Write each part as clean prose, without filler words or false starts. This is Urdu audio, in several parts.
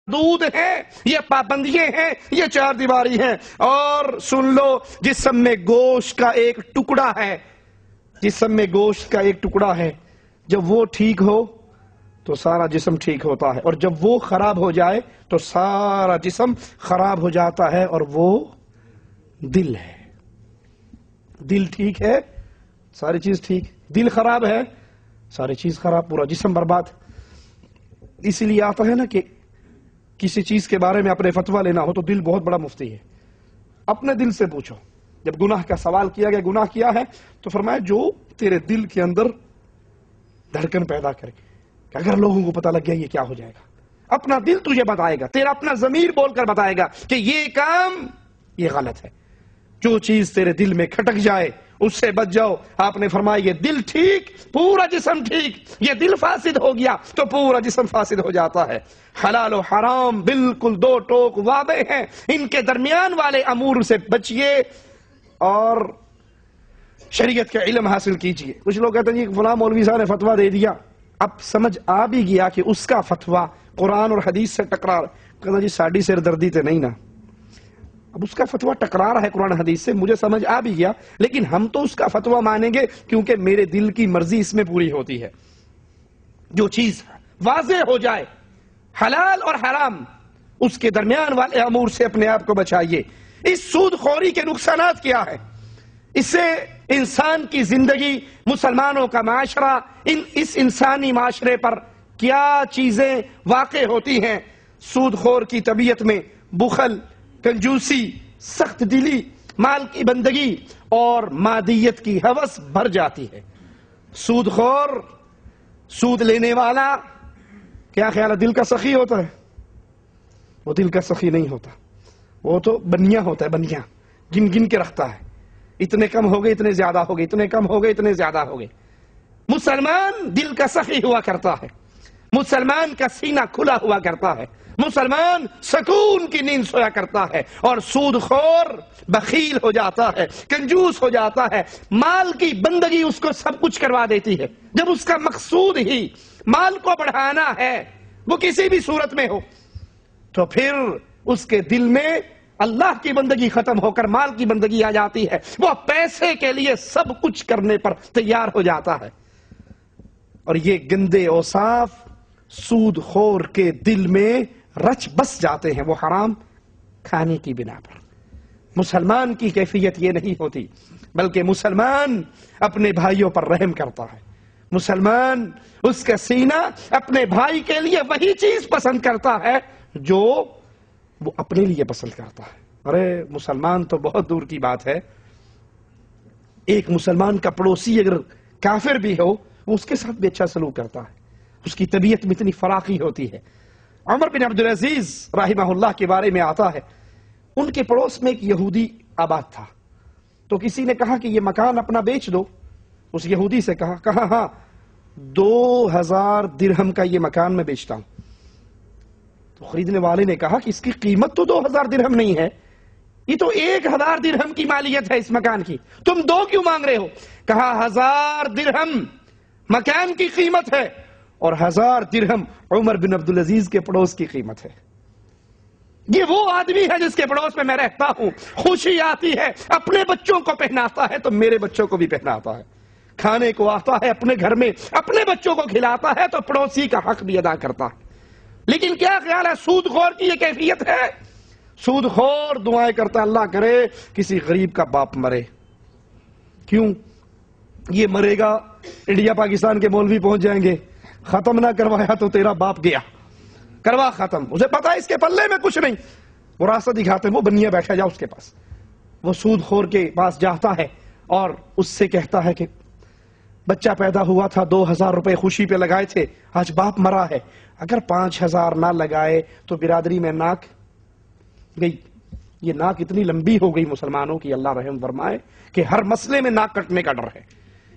دود ہیں، یہ پابندیاں ہیں، یہ چار دیواری ہیں۔ اور سن لو، جسم میں گوشت کا ایک ٹکڑا ہے، جسم میں گوشت کا ایک ٹکڑا ہے، جب وہ ٹھیک ہو تو سارا جسم ٹھیک ہوتا ہے، اور جب وہ خراب ہو جائے تو سارا جسم خراب ہو جاتا ہے، اور وہ دل ہے۔ دل ٹھیک ہے ساری چیز ٹھیک، دل خراب ہے ساری چیز خراب، پورا جسم برباد۔ اسی لیے آتا ہے نا کہ کسی چیز کے بارے میں اپنے فتویٰ لینا ہو تو دل بہت بڑا مفتی ہے، اپنے دل سے پوچھو۔ جب گناہ کا سوال کیا گیا، گناہ کیا ہے، تو فرمایا جو تیرے دل کے اندر دھڑکن پیدا کرے، کہ اگر لوگوں کو پتہ لگ گیا یہ کیا ہو جائے گا، اپنا دل تجھے بتائے گا، تیرا اپنا ضمیر بول کر بتائے گا کہ یہ کام یہ غلط ہے۔ جو چیز تیرے دل میں کھٹک جائے اس سے بچ جاؤ۔ آپ نے فرمایا یہ دل ٹھیک پورا جسم ٹھیک، یہ دل فاسد ہو گیا تو پورا جسم فاسد ہو جاتا ہے۔ حلال و حرام بالکل دو ٹوک واضح ہیں، ان کے درمیان والے امور سے بچیے اور شریعت کا علم حاصل کیجئے۔ کچھ لوگ کہتے ہیں کہ فلاں مولوی صاحب نے فتویٰ دے دیا، اب سمجھ آ بھی گیا کہ اس کا فتویٰ قرآن اور حدیث سے ٹکرا، کہتا جی ساڑی سر دردی تے نہیں نا، اب اس کا فتویٰ ٹکرا رہا ہے قرآن حدیث سے، مجھے سمجھ آ بھی گیا، لیکن ہم تو اس کا فتویٰ مانیں گے کیونکہ میرے دل کی مرضی اس میں پوری ہوتی ہے۔ جو چیز واضح ہو جائے حلال اور حرام، اس کے درمیان والے امور سے اپنے آپ کو بچائیے۔ اس سود خوری کے نقصانات کیا ہے؟ اس سے انسان کی زندگی، مسلمانوں کا معاشرہ، اس انسانی معاشرے پر کیا چیزیں واقع ہوتی ہیں؟ سود خور کی طبیعت میں بخل، کنجوسی، سخت دلی، مال کی بندگی اور مادیت کی ہوس بھر جاتی ہے۔ سود خور، سود لینے والا کیا خیال ہے دل کا سخی ہوتا ہے؟ وہ دل کا سخی نہیں ہوتا، وہ تو بنیا ہوتا ہے، بنیا گن گن کے رکھتا ہے، اتنے کم ہو گئے اتنے زیادہ ہو گئے، اتنے کم ہو گئے اتنے زیادہ ہو گئے۔ مسلمان دل کا سخی ہوا کرتا ہے، مسلمان کا سینہ کھلا ہوا کرتا ہے، مسلمان سکون کی نیند سویا کرتا ہے، اور سود خور بخیل ہو جاتا ہے، کنجوس ہو جاتا ہے، مال کی بندگی اس کو سب کچھ کروا دیتی ہے۔ جب اس کا مقصود ہی مال کو بڑھانا ہے، وہ کسی بھی صورت میں ہو، تو پھر اس کے دل میں اللہ کی بندگی ختم ہو کر مال کی بندگی آ جاتی ہے، وہ پیسے کے لیے سب کچھ کرنے پر تیار ہو جاتا ہے۔ اور یہ گندے اوصاف سود خور کے دل میں رچ بس جاتے ہیں، وہ حرام کھانے کی بنا پر۔ مسلمان کی کیفیت یہ نہیں ہوتی، بلکہ مسلمان اپنے بھائیوں پر رحم کرتا ہے، مسلمان اس کا سینہ اپنے بھائی کے لیے وہی چیز پسند کرتا ہے جو وہ اپنے لیے پسند کرتا ہے۔ ارے مسلمان تو بہت دور کی بات ہے، ایک مسلمان کا پڑوسی اگر کافر بھی ہو وہ اس کے ساتھ بھی اچھا سلوک کرتا ہے، اس کی طبیعت میں اتنی فراخی ہوتی ہے۔ عمر بن عبدالعزیز رحمہ اللہ کے بارے میں آتا ہے، ان کے پڑوس میں ایک یہودی آباد تھا، تو کسی نے کہا کہ یہ مکان اپنا بیچ دو۔ اس یہودی سے کہا ہاں 2000 درہم کا یہ مکان میں بیچتا ہوں۔ تو خریدنے والے نے کہا کہ اس کی قیمت تو 2000 درہم نہیں ہے، یہ تو 1000 درہم کی مالیت ہے اس مکان کی، تم 2 کیوں مانگ رہے ہو؟ کہا 1000 درہم مکان کی قیمت ہے اور 1000 درہم عمر بن عبدالعزیز کے پڑوس کی قیمت ہے۔ یہ وہ آدمی ہے جس کے پڑوس میں رہتا ہوں، خوشی آتی ہے اپنے بچوں کو پہناتا ہے تو میرے بچوں کو بھی پہناتا ہے، کھانے کو آتا ہے اپنے گھر میں اپنے بچوں کو کھلاتا ہے تو پڑوسی کا حق بھی ادا کرتا ہے۔ لیکن کیا خیال ہے سود خور کی یہ کیفیت ہے؟ سود خور دعائیں کرتا ہے اللہ کرے کسی غریب کا باپ مرے، کیوں؟ یہ مرے گا انڈیا پاکستان کے مولوی پہنچ جائیں گے، ختم نہ کروایا تو تیرا باپ گیا، کروا ختم، اسے پتا ہے اس کے پلے میں کچھ نہیں، وہ راستہ دکھاتے ہیں، وہ بنیا بیٹھا جا اس کے پاس، وہ سود خور کے پاس جاتا ہے اور اس سے کہتا ہے کہ بچہ پیدا ہوا تھا 2000 روپے خوشی پہ لگائے تھے، آج باپ مرا ہے، اگر 5000 نہ لگائے تو برادری میں ناک گئی۔ یہ ناک اتنی لمبی ہو گئی مسلمانوں کی، اللہ رحم فرمائے، کہ ہر مسئلے میں ناک کٹنے کا ڈر ہے۔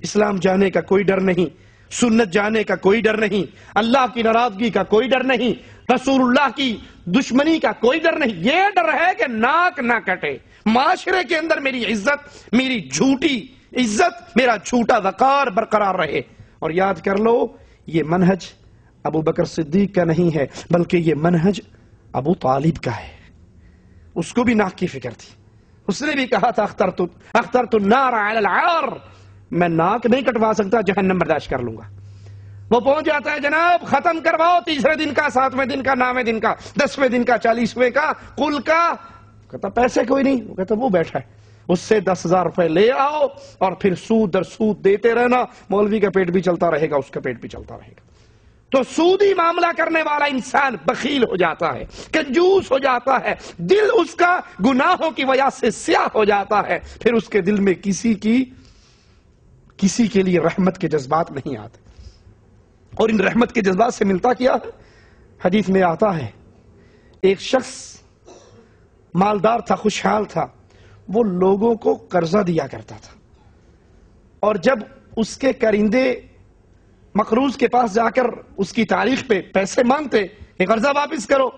اسلام جانے کا کوئی ڈر نہیں، سنت جانے کا کوئی ڈر نہیں، اللہ کی ناراضگی کا کوئی ڈر نہیں، رسول اللہ کی دشمنی کا کوئی ڈر نہیں، یہ ڈر ہے کہ ناک نہ کٹے، معاشرے کے اندر میری عزت، میری جھوٹی عزت، میرا جھوٹا وقار برقرار رہے۔ اور یاد کر لو یہ منہج ابو بکر صدیق کا نہیں ہے، بلکہ یہ منہج ابو طالب کا ہے، اس کو بھی ناک کی فکر تھی، اس نے بھی کہا تھا اخترت النار علی العار، میں ناک نہیں کٹوا سکتا، جہنم برداشت کر لوں گا۔ وہ پہنچ جاتا ہے جناب ختم کرواؤ، تیسرے دن کا، 7ویں دن کا، 9ویں دن کا، 10ویں دن کا، 40ویں کا، کل کا۔ کہتا پیسے کوئی نہیں، وہ کہتا وہ بیٹھا ہے، اس سے 10,000 روپے لے آؤ اور پھر سود در سود دیتے رہنا، مولوی کا پیٹ بھی چلتا رہے گا، اس کا پیٹ بھی چلتا رہے گا۔ تو سودی معاملہ کرنے والا انسان بخیل ہو جاتا ہے، کنجوس ہو جاتا ہے، دل اس کا گناہوں کی وجہ سے سیاہ ہو جاتا ہے، پھر اس کے دل میں کسی کے لیے رحمت کے جذبات نہیں آتے۔ اور ان رحمت کے جذبات سے ملتا کیا ہے؟ حدیث میں آتا ہے ایک شخص مالدار تھا، خوشحال تھا، وہ لوگوں کو قرضہ دیا کرتا تھا، اور جب اس کے کرندے مقروض کے پاس جا کر اس کی تاریخ پہ پیسے مانگتے کہ قرضہ واپس کرو،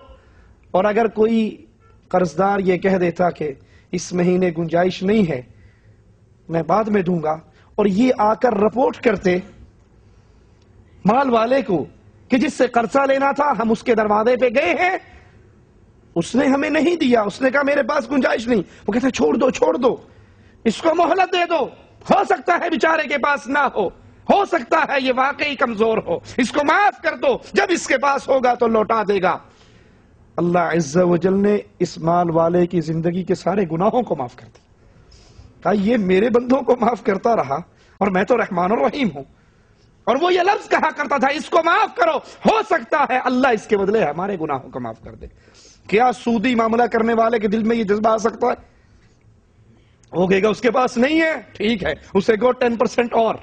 اور اگر کوئی قرضدار یہ کہہ دیتا کہ اس مہینے گنجائش نہیں ہے، میں بعد میں دوں گا، اور یہ آ کر رپورٹ کرتے مال والے کو کہ جس سے قرضہ لینا تھا ہم اس کے دروازے پہ گئے ہیں، اس نے ہمیں نہیں دیا، اس نے کہا میرے پاس گنجائش نہیں، وہ کہتا چھوڑ دو، اس کو مہلت دے دو، ہو سکتا ہے بیچارے کے پاس نہ ہو سکتا ہے یہ واقعی کمزور ہو، اس کو معاف کر دو، جب اس کے پاس ہوگا تو لوٹا دے گا۔ اللہ عز و جل نے اس مال والے کی زندگی کے سارے گناہوں کو معاف کر دی، کہا یہ میرے بندوں کو معاف کرتا رہا، اور میں تو رحمان الرحیم ہوں، اور وہ یہ لفظ کہا کرتا تھا اس کو معاف کرو، ہو سکتا ہے اللہ اس کے بدلے ہمارے گناہوں کو معاف کر دے۔ کیا سودی معاملہ کرنے والے کے دل میں یہ جذبہ آ سکتا ہے؟ وہ کہے گا اس کے پاس نہیں ہے، ٹھیک ہے، اسے گو 10% اور۔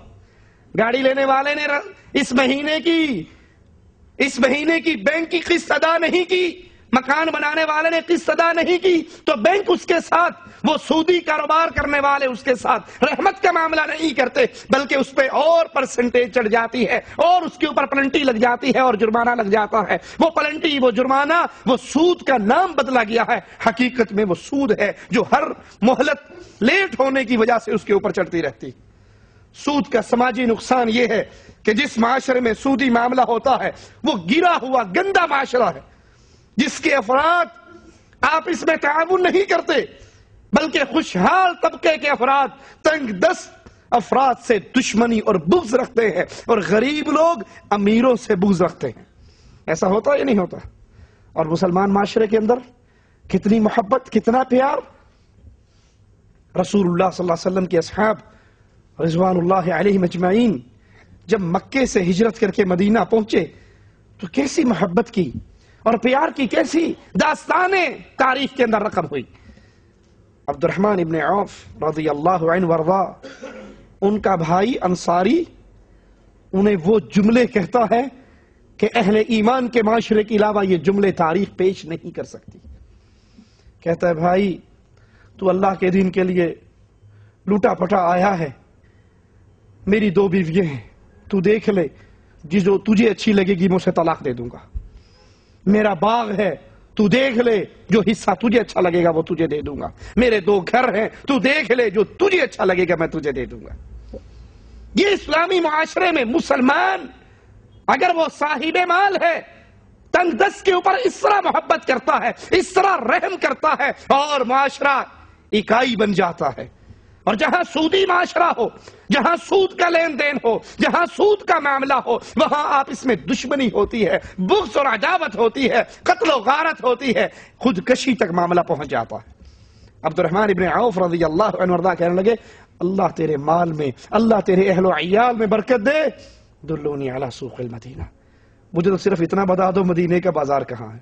گاڑی لینے والے نے اس مہینے کی بینک کی قسط ادا نہیں کی، مکان بنانے والے نے قسط ادا نہیں کی، تو بینک اس کے ساتھ، وہ سودی کاروبار کرنے والے اس کے ساتھ رحمت کا معاملہ نہیں کرتے، بلکہ اس پہ اور پرسنٹیج چڑھ جاتی ہے، اور اس کے اوپر پلنٹی لگ جاتی ہے، اور جرمانہ لگ جاتا ہے۔ وہ پلنٹی، وہ جرمانہ، وہ سود کا نام بدلا گیا ہے، حقیقت میں وہ سود ہے جو ہر مہلت لیٹ ہونے کی وجہ سے اس کے اوپر چڑھتی رہتی۔ سود کا سماجی نقصان یہ ہے کہ جس معاشرے میں سودی معاملہ ہوتا ہے وہ گرا ہوا گندا معاشرہ ہے، جس کے افراد آپس میں تعاون نہیں کرتے، بلکہ خوشحال طبقے کے افراد تنگ دست افراد سے دشمنی اور بغض رکھتے ہیں، اور غریب لوگ امیروں سے بغض رکھتے ہیں۔ ایسا ہوتا یا نہیں ہوتا؟ اور مسلمان معاشرے کے اندر کتنی محبت، کتنا پیار! رسول اللہ صلی اللہ علیہ وسلم کے اصحاب رضوان اللہ علیہم اجمعین جب مکے سے ہجرت کر کے مدینہ پہنچے تو کیسی محبت کی اور پیار کی کیسی داستانیں تاریخ کے اندر رقم ہوئی۔ عبد الرحمن ابن عوف رضی اللہ عنہ وارضا، ان کا بھائی انصاری، انہیں وہ جملے کہتا ہے کہ اہل ایمان کے معاشرے کے علاوہ یہ جملے تاریخ پیش نہیں کر سکتی۔ کہتا ہے بھائی تو اللہ کے دین کے لیے لوٹا پٹا آیا ہے، میری 2 بیویاں ہیں، تو دیکھ لے جو تجھے اچھی لگے گی میں اسے طلاق دے دوں گا۔ میرا باغ ہے، تو دیکھ لے جو حصہ تجھے اچھا لگے گا وہ تجھے دے دوں گا۔ میرے 2 گھر ہیں، تو دیکھ لے جو تجھے اچھا لگے گا میں تجھے دے دوں گا۔ یہ اسلامی معاشرے میں مسلمان اگر وہ صاحب مال ہے، تنگ دست کے اوپر اس طرح محبت کرتا ہے، اس طرح رحم کرتا ہے، اور معاشرہ اکائی بن جاتا ہے۔ اور جہاں سودی معاشرہ ہو، جہاں سود کا لین دین ہو، جہاں سود کا معاملہ ہو، وہاں آپس میں دشمنی ہوتی ہے، بغض اور عداوت ہوتی ہے، قتل و غارت ہوتی ہے، خودکشی تک معاملہ پہنچ جاتا ہے۔ عبد الرحمن ابن عوف رضی اللہ عنہ وارضا کہنے لگے اللہ تیرے مال میں، اللہ تیرے اہل و عیال میں برکت دے، دلونی علی سوق المدینہ، مجھے تو صرف اتنا بتا دو مدینے کا بازار کہاں ہے۔